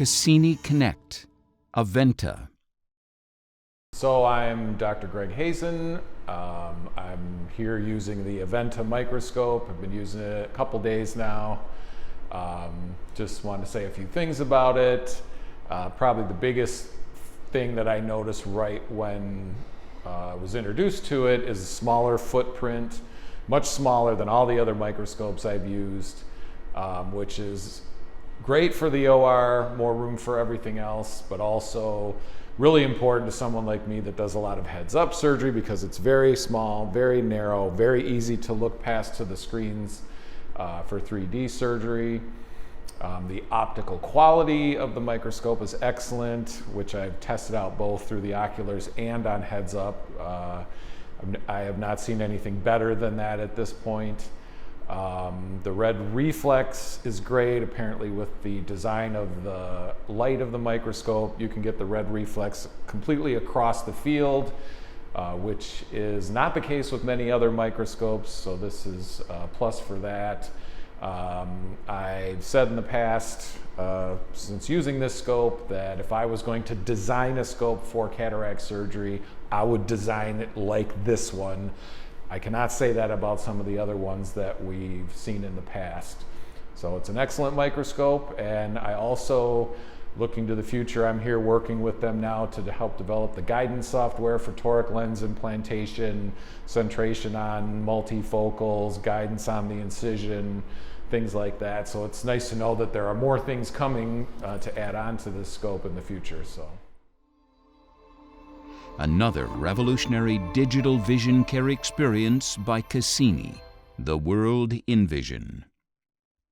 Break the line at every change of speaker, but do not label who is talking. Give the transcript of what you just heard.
Cassini Connect, AVENTA.
So I'm Dr. Greg Hazen. I'm here using the AVENTA microscope. I've been using it a couple days now. Just want to say a few things about it. Probably the biggest thing that I noticed right when I was introduced to it is a smaller footprint, much smaller than all the other microscopes I've used, which is great for the OR, more room for everything else, but also really important to someone like me that does a lot of heads-up surgery because it's very small, very narrow, very easy to look past to the screens for 3D surgery. The optical quality of the microscope is excellent, which I've tested out both through the oculars and on heads-up. I have not seen anything better than that at this point. The red reflex is great. Apparently with the design of the light of the microscope, you can get the red reflex completely across the field, which is not the case with many other microscopes, so this is a plus for that. I've said in the past, since using this scope, that if I was going to design a scope for cataract surgery, I would design it like this one. I cannot say that about some of the other ones that we've seen in the past. So it's an excellent microscope, and I also, looking to the future, I'm here working with them now to help develop the guidance software for toric lens implantation, centration on multifocals, guidance on the incision, things like that. So it's nice to know that there are more things coming to add on to this scope in the future. So.
Another revolutionary digital vision care experience by Cassini, the world in vision.